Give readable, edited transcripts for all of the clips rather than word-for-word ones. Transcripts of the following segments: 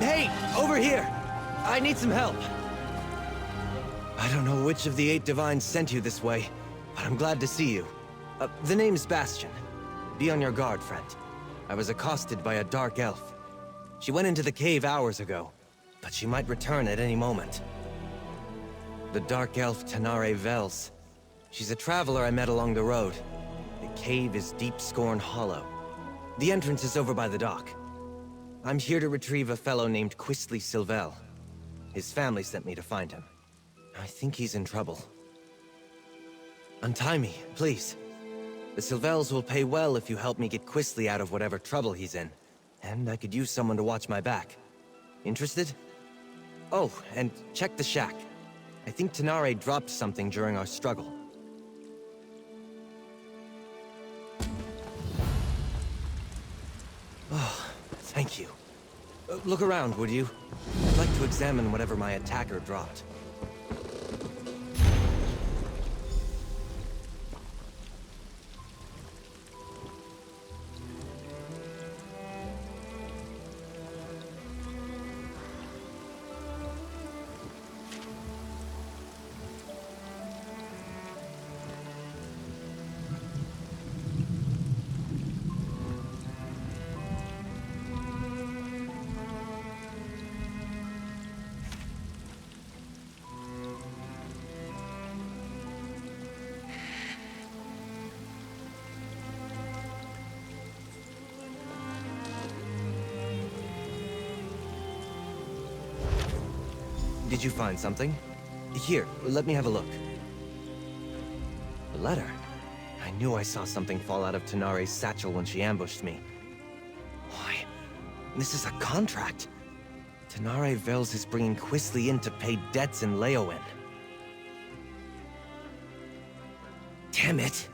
Hey, over here! I need some help. I don't know which of the 8 divines sent you this way, but I'm glad to see you. The name's Bastian. Be on your guard, friend. I was accosted by a dark elf. She went into the cave hours ago, but she might return at any moment. The dark elf Tenare Vels. She's a traveler I met along the road. The cave is Deep Scorn Hollow. The entrance is over by the dock. I'm here to retrieve a fellow named Quistley Silvel. His family sent me to find him. I think he's in trouble. Untie me, please. The Silvels will pay well if you help me get Quistley out of whatever trouble he's in. And I could use someone to watch my back. Interested? Oh, and check the shack. I think Tenare dropped something during our struggle. Oh, thank you. Look around, would you? I'd like to examine whatever my attacker dropped. Did you find something? Here, let me have a look. A letter? I knew I saw something fall out of Tenare's satchel when she ambushed me. Why? This is a contract. Tenare Vels is bringing Quistley in to pay debts in Leowen. Damn it!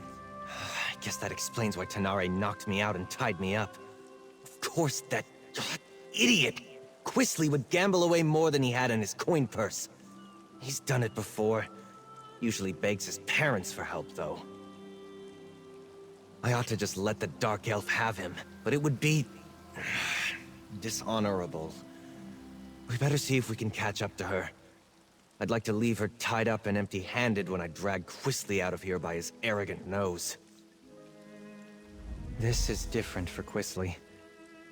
I guess that explains why Tenare knocked me out and tied me up. Of course, that idiot! Quistley would gamble away more than he had in his coin purse. He's done it before. Usually begs his parents for help, though. I ought to just let the Dark Elf have him, but it would be dishonorable. We better see if we can catch up to her. I'd like to leave her tied up and empty-handed when I drag Quistley out of here by his arrogant nose. This is different for Quistley.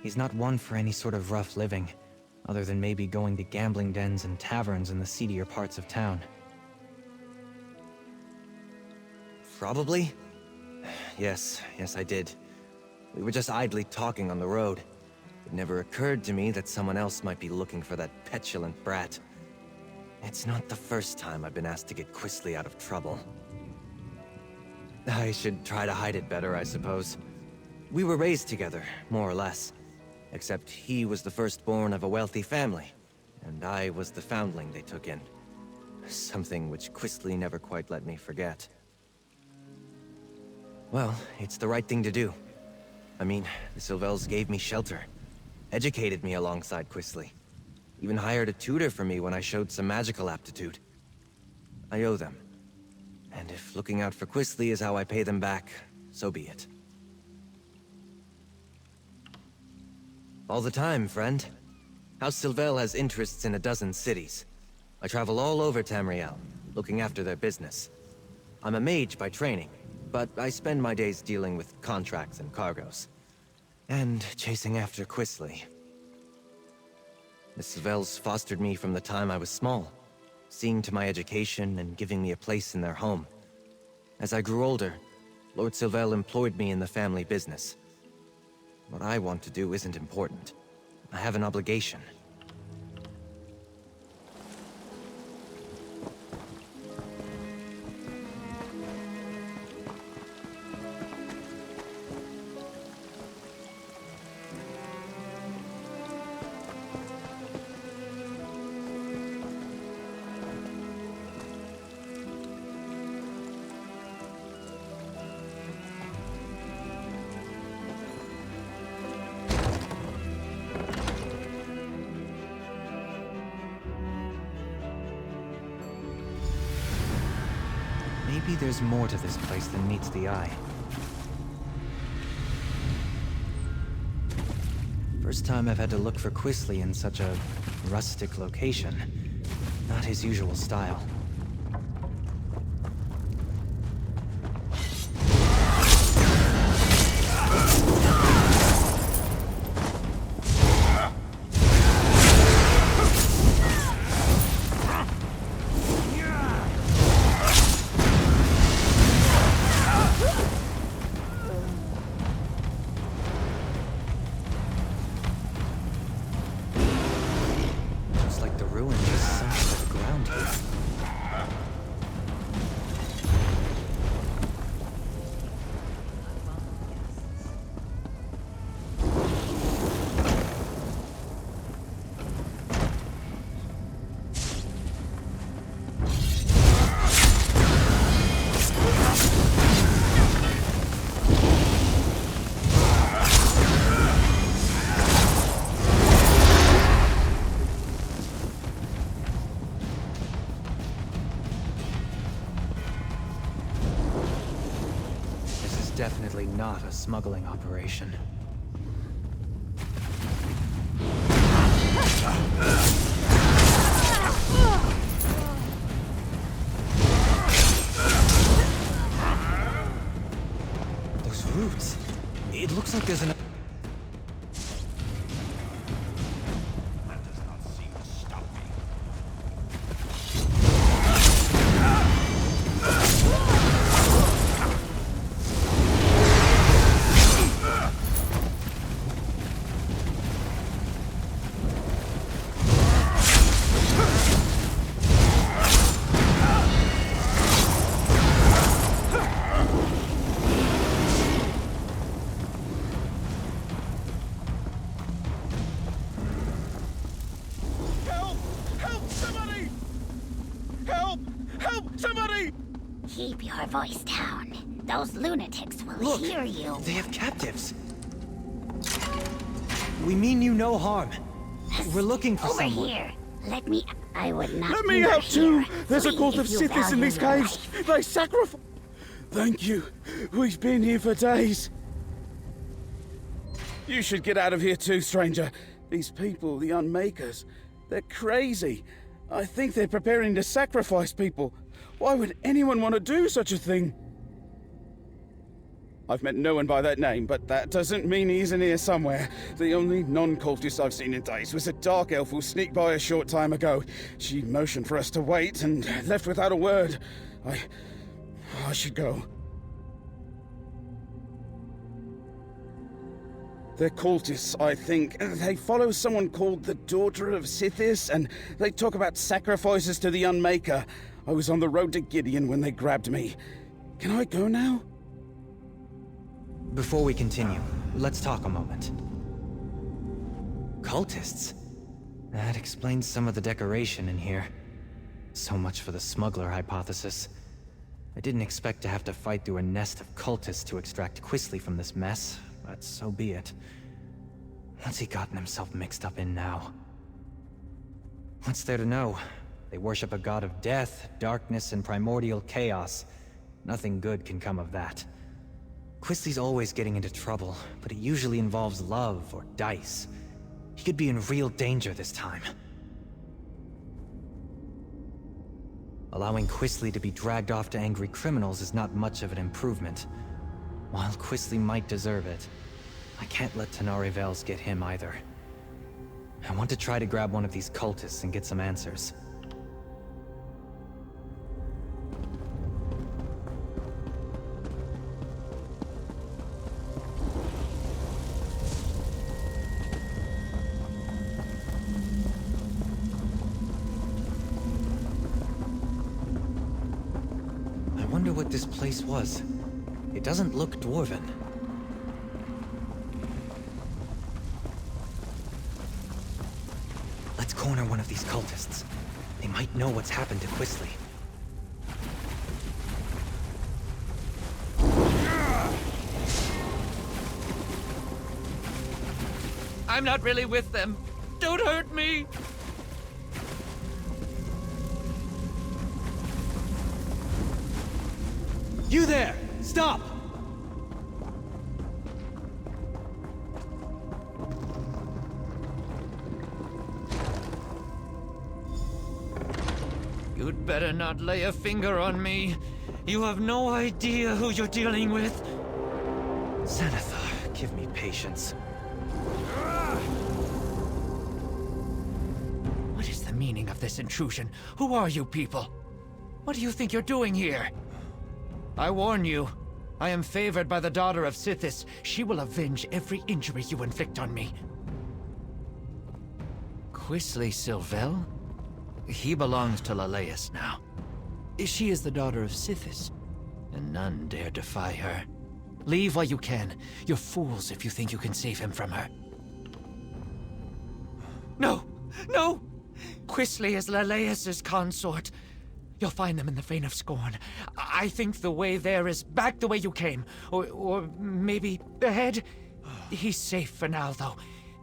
He's not one for any sort of rough living, other than maybe going to gambling dens and taverns in the seedier parts of town. Probably? Yes, I did. We were just idly talking on the road. It never occurred to me that someone else might be looking for that petulant brat. It's not the first time I've been asked to get Quistley out of trouble. I should try to hide it better, I suppose. We were raised together, more or less. Except he was the firstborn of a wealthy family, and I was the foundling they took in. Something which Quistley never quite let me forget. Well, it's the right thing to do. I mean, the Silvels gave me shelter, educated me alongside Quistley, even hired a tutor for me when I showed some magical aptitude. I owe them. And if looking out for Quistley is how I pay them back, so be it. All the time, friend. House Silvel has interests in a dozen cities. I travel all over Tamriel, looking after their business. I'm a mage by training, but I spend my days dealing with contracts and cargoes. And chasing after Quistley. The Silvels fostered me from the time I was small, seeing to my education and giving me a place in their home. As I grew older, Lord Silvel employed me in the family business. What I want to do isn't important. I have an obligation. Maybe there's more to this place than meets the eye. First time I've had to look for Quisly in such a rustic location. Not his usual style. Looks like the ruin just sunk to the ground here. This is definitely not a smuggling operation. Those roots. It looks like there's an... That does not seem to stop me. Help! Help! Somebody! Help! Help! Somebody! Keep your voice down. Those lunatics will Look! hear you. They have captives! We mean you no harm. We're looking for Over someone. here. Let me... I would not Let me linger out too! here. There's a Flee cult if of you Sithis in value these your caves! life. They sacrifice... Thank you. We've been here for days. You should get out of here too, stranger. These people, the Unmakers, they're crazy. I think they're preparing to sacrifice people. Why would anyone want to do such a thing? I've met no one by that name, but that doesn't mean he isn't here somewhere. The only non-cultist I've seen in days was a dark elf who sneaked by a short time ago. She motioned for us to wait and left without a word. I should go. They're cultists, I think. They follow someone called the Daughter of Sithis, and they talk about sacrifices to the Unmaker. I was on the road to Gideon when they grabbed me. Can I go now? Before we continue, let's talk a moment. Cultists? That explains some of the decoration in here. So much for the smuggler hypothesis. I didn't expect to have to fight through a nest of cultists to extract Quisly from this mess, but so be it. What's he gotten himself mixed up in now? What's there to know? They worship a god of death, darkness, and primordial chaos. Nothing good can come of that. Quisly's always getting into trouble, but it usually involves love or dice. He could be in real danger this time. Allowing Quisly to be dragged off to angry criminals is not much of an improvement. While Quisly might deserve it, I can't let Tenari Vales get him either. I want to try to grab one of these cultists and get some answers. I wonder what this place was. It doesn't look dwarven. Let's corner one of these cultists. They might know what's happened to Quisly. I'm not really with them. Don't hurt me! You there! Stop! better not lay a finger on me. You have no idea who you're dealing with. Xanathar, give me patience. What is the meaning of this intrusion? Who are you people? What do you think you're doing here? I warn you, I am favored by the daughter of Sithis. She will avenge every injury you inflict on me. Quisley Sylvel? He belongs to Leleus now. She is the daughter of Sithis, and none dare defy her. Leave while you can. You're fools if you think you can save him from her. No! No! Quisley is Leleus's consort. You'll find them in the Vein of Scorn. I think the way there is back the way you came. Or maybe ahead. He's safe for now, though.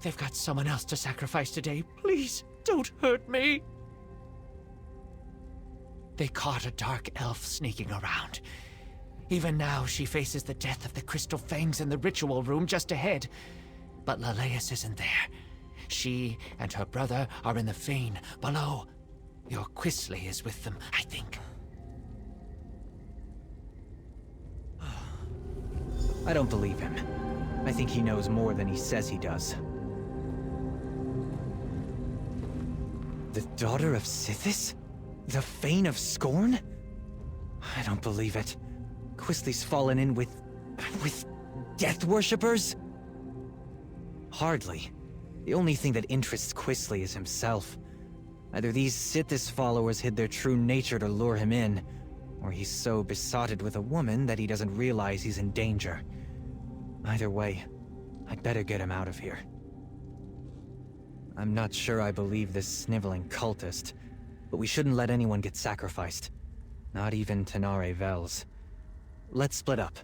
They've got someone else to sacrifice today. Please, don't hurt me. They caught a dark elf sneaking around. Even now, she faces the death of the Crystal Fangs in the ritual room just ahead. But Leleus isn't there. She and her brother are in the Vein below. Your Quisley is with them, I think. I don't believe him. I think he knows more than he says he does. The daughter of Sithis? The Vein of Scorn? I don't believe it. Quisley's fallen in with death worshippers? Hardly. The only thing that interests Quisley is himself. Either these Sithis followers hid their true nature to lure him in, or he's so besotted with a woman that he doesn't realize he's in danger. Either way, I'd better get him out of here. I'm not sure I believe this sniveling cultist, but we shouldn't let anyone get sacrificed. Not even Tenare Vels. Let's split up.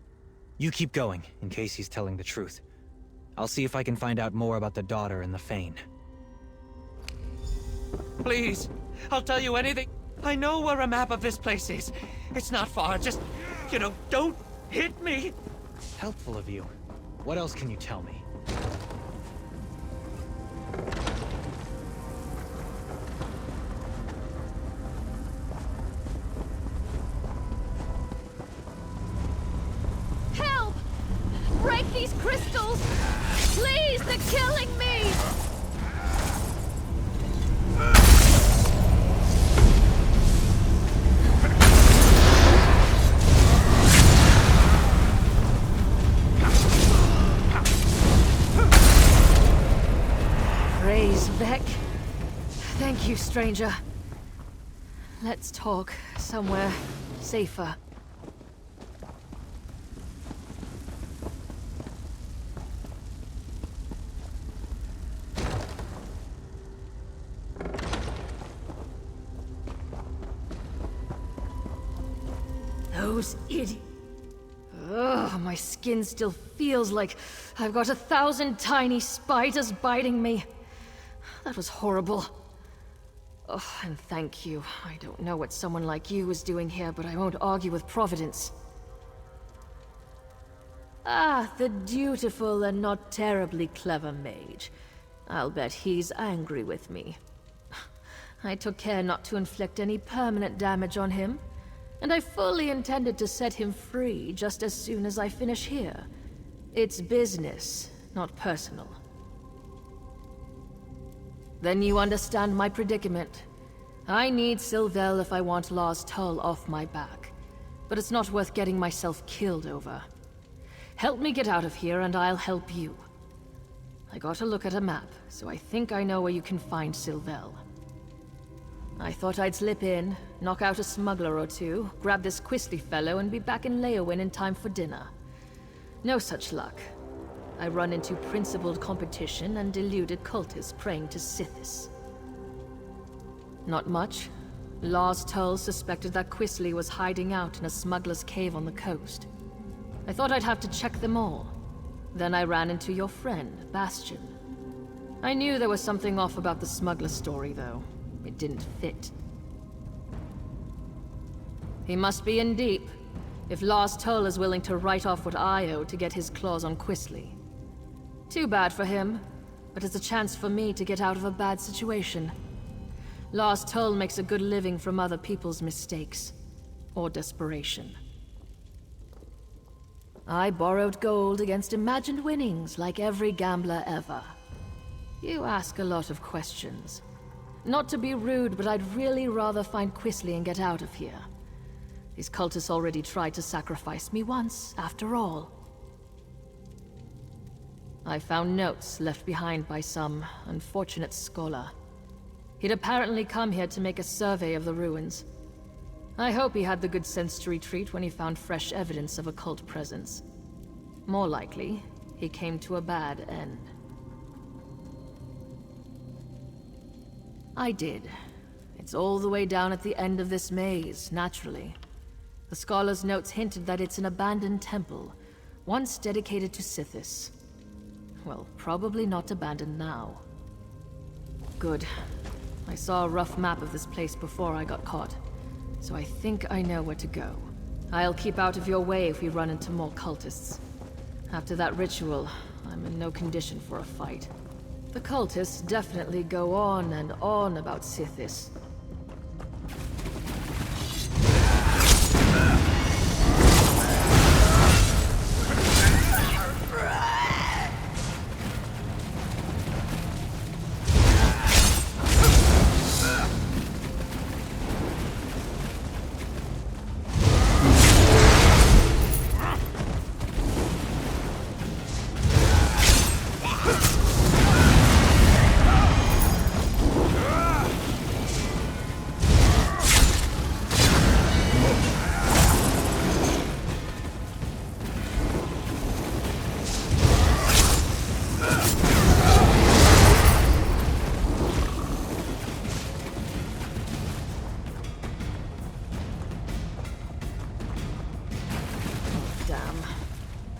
You keep going, in case he's telling the truth. I'll see if I can find out more about the daughter and the Fane. Please, I'll tell you anything. I know where a map of this place is. It's not far, just, don't hit me. Helpful of you. What else can you tell me? Help! Break these crystals! Please, they're killing me! Praise Vec. Thank you, stranger. Let's talk somewhere safer. Those idiots. Ugh, my skin still feels like I've got 1,000 tiny spiders biting me. That was horrible. Oh, and thank you. I don't know what someone like you is doing here, but I won't argue with Providence. Ah, the dutiful and not terribly clever mage. I'll bet he's angry with me. I took care not to inflict any permanent damage on him, and I fully intended to set him free just as soon as I finish here. It's business, not personal. Then you understand my predicament. I need Sylvel if I want Law's toll off my back, but it's not worth getting myself killed over. Help me get out of here and I'll help you. I got a look at a map, so I think I know where you can find Sylvel. I thought I'd slip in, knock out a smuggler or two, grab this Quisley fellow, and be back in Leowin in time for dinner. No such luck. I run into principled competition and deluded cultists praying to Sithis. Not much. Law's Toll suspected that Quisley was hiding out in a smuggler's cave on the coast. I thought I'd have to check them all. Then I ran into your friend, Bastian. I knew there was something off about the smuggler story, though. It didn't fit. He must be in deep, if Law's Toll is willing to write off what I owe to get his claws on Quisley. Too bad for him, but it's a chance for me to get out of a bad situation. Lost Toll makes a good living from other people's mistakes. Or desperation. I borrowed gold against imagined winnings like every gambler ever. You ask a lot of questions. Not to be rude, but I'd really rather find Quisley and get out of here. These cultists already tried to sacrifice me once, after all. I found notes left behind by some unfortunate scholar. He'd apparently come here to make a survey of the ruins. I hope he had the good sense to retreat when he found fresh evidence of occult presence. More likely, he came to a bad end. I did. It's all the way down at the end of this maze, naturally. The scholar's notes hinted that it's an abandoned temple, once dedicated to Sithis. Well, probably not abandoned now. Good. I saw a rough map of this place before I got caught, so I think I know where to go. I'll keep out of your way if we run into more cultists. After that ritual, I'm in no condition for a fight. The cultists definitely go on and on about Sithis.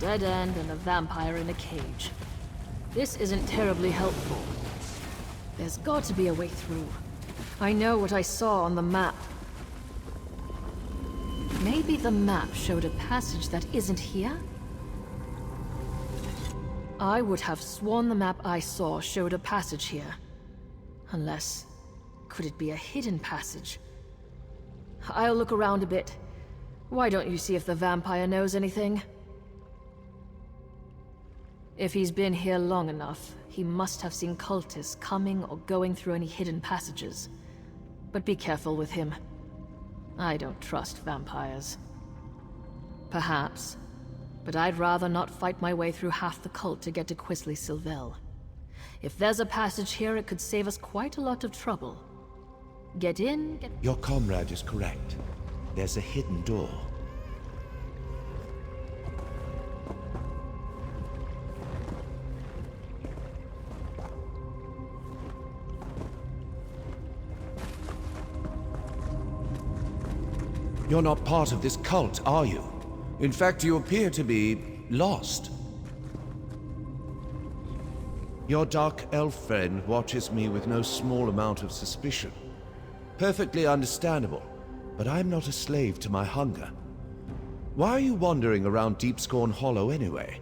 Dead end and a vampire in a cage. This isn't terribly helpful. There's got to be a way through. I know what I saw on the map. Maybe the map showed a passage that isn't here? I would have sworn the map I saw showed a passage here. Unless... could it be a hidden passage? I'll look around a bit. Why don't you see if the vampire knows anything? If he's been here long enough, he must have seen cultists coming or going through any hidden passages. But be careful with him. I don't trust vampires. Perhaps. But I'd rather not fight my way through half the cult to get to Quisley Sylvel. If there's a passage here, it could save us quite a lot of trouble. Get in, get... Your comrade is correct. There's a hidden door. You're not part of this cult, are you? In fact, you appear to be lost. Your dark elf friend watches me with no small amount of suspicion. Perfectly understandable, but I'm not a slave to my hunger. Why are you wandering around Deepscorn Hollow anyway?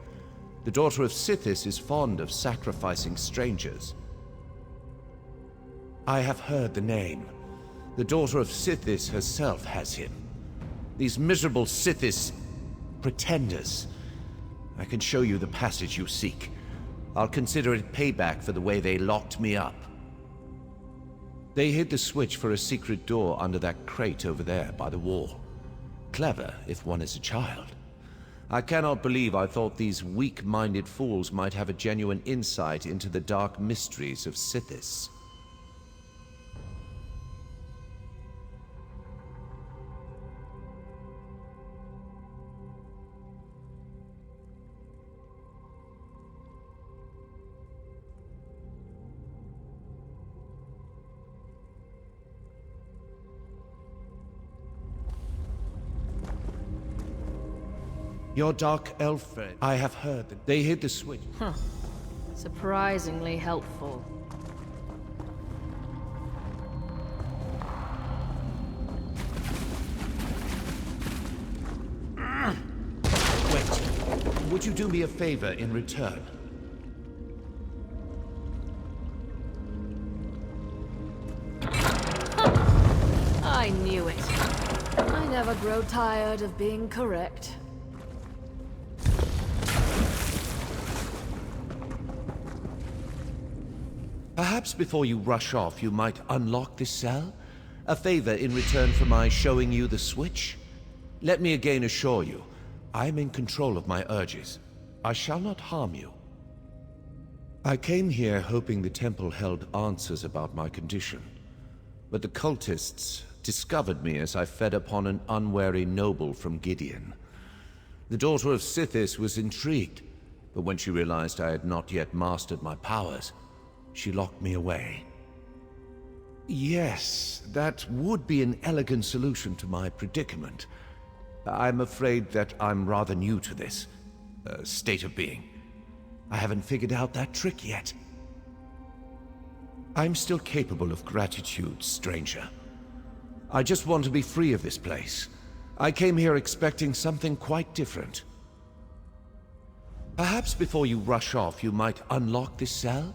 The daughter of Sithis is fond of sacrificing strangers. I have heard the name. The daughter of Sithis herself has him. These miserable Sithis... pretenders. I can show you the passage you seek. I'll consider it payback for the way they locked me up. They hid the switch for a secret door under that crate over there by the wall. Clever, if one is a child. I cannot believe I thought these weak-minded fools might have a genuine insight into the dark mysteries of Sithis. Your dark elf friend. I have heard that they hid the switch. Huh. Surprisingly helpful. Wait. Would you do me a favor in return? do it. I never grow tired of being correct. Perhaps before you rush off, you might unlock this cell? A favor in return for my showing you the switch? Let me again assure you, I am in control of my urges. I shall not harm you. I came here hoping the temple held answers about my condition. But the cultists discovered me as I fed upon an unwary noble from Gideon. The daughter of Sithis was intrigued, but when she realized I had not yet mastered my powers, she locked me away. Yes, that would be an elegant solution to my predicament. I'm afraid that I'm rather new to this state of being. I haven't figured out that trick yet. I'm still capable of gratitude, stranger. I just want to be free of this place. I came here expecting something quite different. Perhaps before you rush off, you might unlock this cell?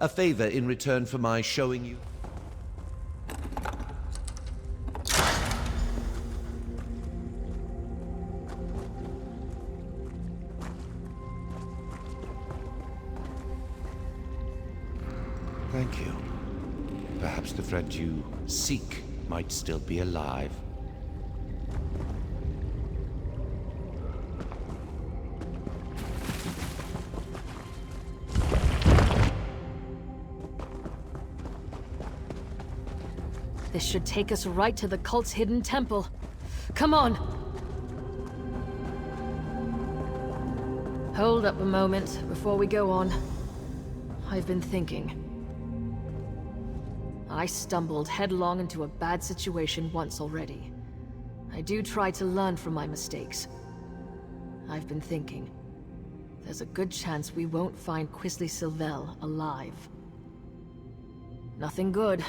A favor in return for my showing you... Thank you. Perhaps the friend you seek might still be alive. This should take us right to the cult's hidden temple. Come on! Hold up a moment before we go on. I've been thinking. I stumbled headlong into a bad situation once already. I do try to learn from my mistakes. I've been thinking. There's a good chance we won't find Quisly Sylvel alive. Nothing good.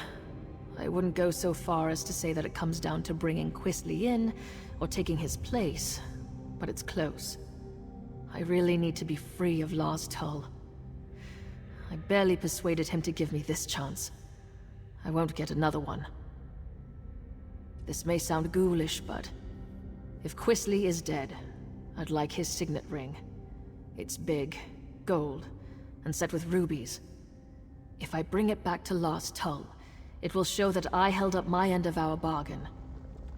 I wouldn't go so far as to say that it comes down to bringing Quisly in, or taking his place, but it's close. I really need to be free of Lars Tull. I barely persuaded him to give me this chance. I won't get another one. This may sound ghoulish, but if Quisly is dead, I'd like his signet ring. It's big, gold, and set with rubies. If I bring it back to Lars Tull, it will show that I held up my end of our bargain,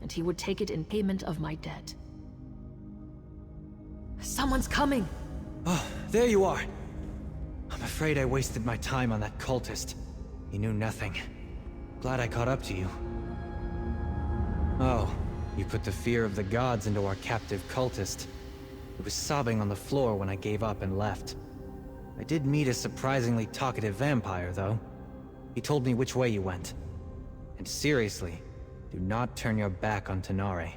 and he would take it in payment of my debt. Someone's coming! Oh, there you are. I'm afraid I wasted my time on that cultist. He knew nothing. Glad I caught up to you. Oh, you put the fear of the gods into our captive cultist. He was sobbing on the floor when I gave up and left. I did meet a surprisingly talkative vampire, though. He told me which way you went. And seriously, do not turn your back on Tenare.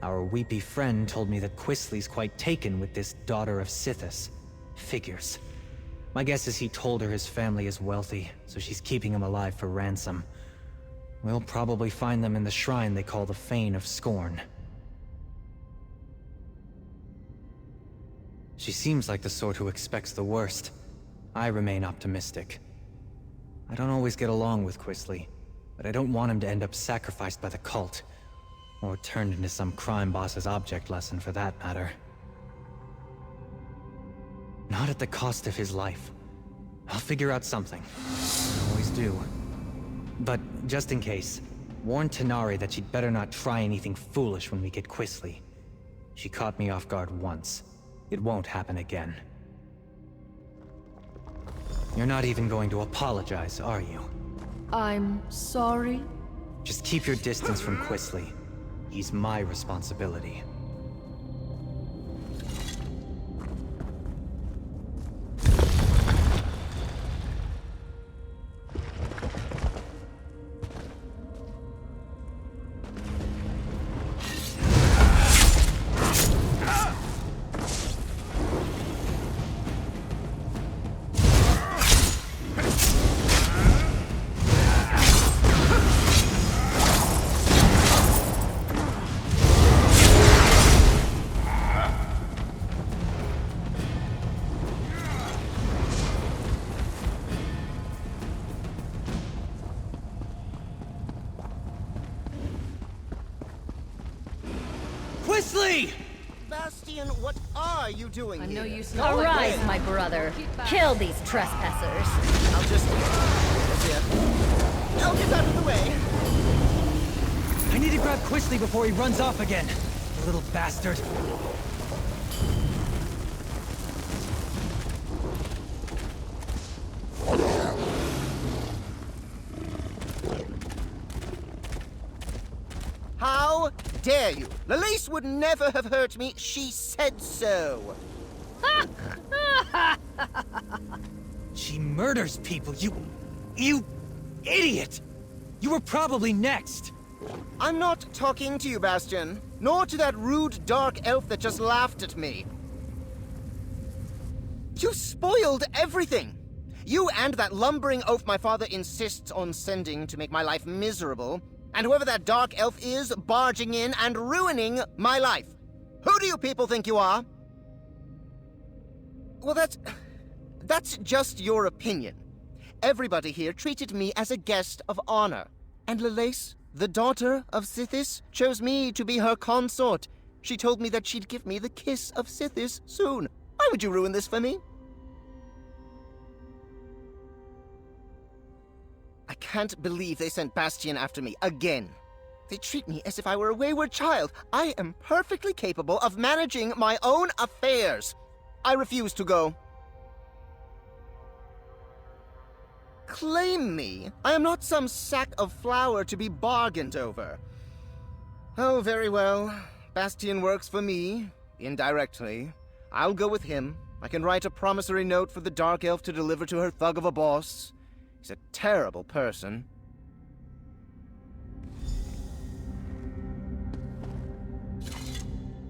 Our weepy friend told me that Quisly's quite taken with this daughter of Sithis. Figures. My guess is he told her his family is wealthy, so she's keeping him alive for ransom. We'll probably find them in the shrine they call the Fane of Scorn. She seems like the sort who expects the worst. I remain optimistic. I don't always get along with Quisly, but I don't want him to end up sacrificed by the cult. Or turned into some crime boss's object lesson, for that matter. Not at the cost of his life. I'll figure out something. I always do. But, just in case, warn Tenare that she'd better not try anything foolish when we get Quisly. She caught me off guard once. It won't happen again. You're not even going to apologize, are you? I'm sorry? Just keep your distance from Quisly. He's my responsibility. Quisly! Bastian, what are you doing I know here? you smell like Arise, rain. my brother. Keep back. Kill these trespassers. I'll just... That's it. I'll get out of the way. I need to grab Quisly before he runs off again. Little bastard. How dare you? Lalace would never have hurt me. She said so. She murders people, you idiot! You were probably next. I'm not talking to you, Bastian. Nor to that rude dark elf that just laughed at me. You spoiled everything. You and that lumbering oaf my father insists on sending to make my life miserable. And whoever that dark elf is, barging in and ruining my life. Who do you people think you are? Well, that's just your opinion. Everybody here treated me as a guest of honor. And Lalace, the daughter of Sithis, chose me to be her consort. She told me that she'd give me the kiss of Sithis soon. Why would you ruin this for me? I can't believe they sent Bastian after me again. They treat me as if I were a wayward child. I am perfectly capable of managing my own affairs. I refuse to go. Claim me. I am not some sack of flour to be bargained over. Oh, very well. Bastian works for me, indirectly. I'll go with him. I can write a promissory note for the Dark Elf to deliver to her thug of a boss. He's a terrible person.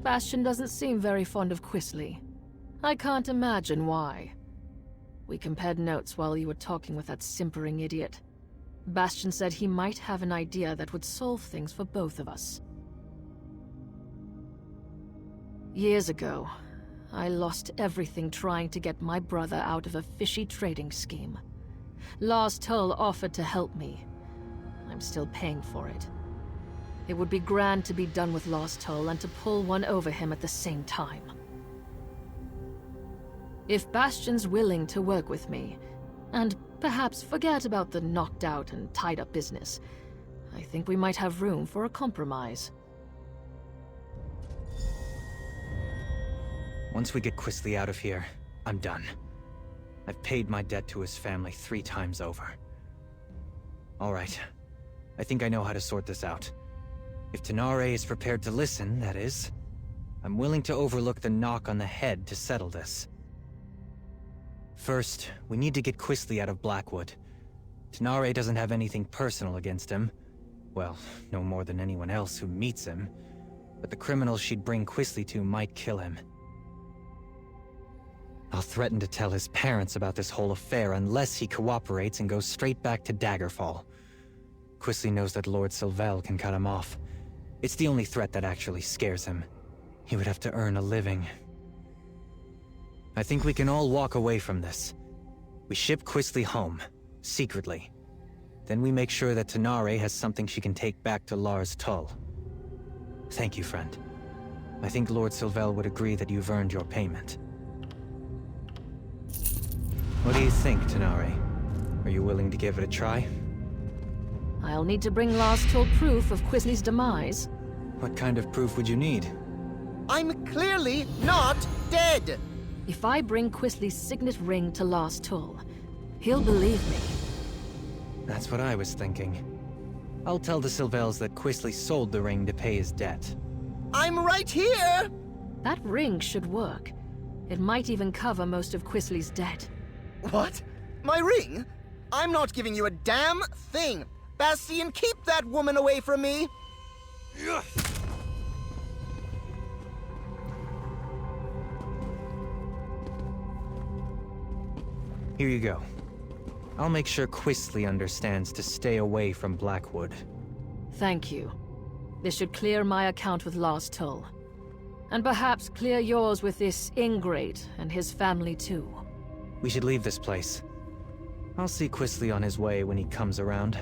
Bastian doesn't seem very fond of Quisly. I can't imagine why. We compared notes while you were talking with that simpering idiot. Bastian said he might have an idea that would solve things for both of us. Years ago, I lost everything trying to get my brother out of a fishy trading scheme. Lars Tull offered to help me. I'm still paying for it. It would be grand to be done with Lars Tull and to pull one over him at the same time. If Bastian's willing to work with me, and perhaps forget about the knocked out and tied up business, I think we might have room for a compromise. Once we get Quisly out of here, I'm done. I've paid my debt to his family 3 times over. All right. I think I know how to sort this out. If Tenare is prepared to listen, that is. I'm willing to overlook the knock on the head to settle this. First, we need to get Quisly out of Blackwood. Tenare doesn't have anything personal against him. Well, no more than anyone else who meets him. But the criminals she'd bring Quisly to might kill him. I'll threaten to tell his parents about this whole affair unless he cooperates and goes straight back to Daggerfall. Quisly knows that Lord Sylvel can cut him off. It's the only threat that actually scares him. He would have to earn a living. I think we can all walk away from this. We ship Quisly home, secretly. Then we make sure that Tenare has something she can take back to Lars Tull. Thank you, friend. I think Lord Sylvel would agree that you've earned your payment. What do you think, Tenare? Are you willing to give it a try? I'll need to bring Lars Tull proof of Quisly's demise. What kind of proof would you need? I'm clearly not dead. If I bring Quisly's signet ring to Lars Tull, he'll believe me. That's what I was thinking. I'll tell the Sylvels that Quisly sold the ring to pay his debt. I'm right here. That ring should work. It might even cover most of Quisly's debt. What? My ring? I'm not giving you a damn thing. Bastian, keep that woman away from me. Here you go. I'll make sure Quisly understands to stay away from Blackwood. Thank you. This should clear my account with Lars Tull. And perhaps clear yours with this ingrate and his family too. We should leave this place. I'll see Quisly on his way when he comes around.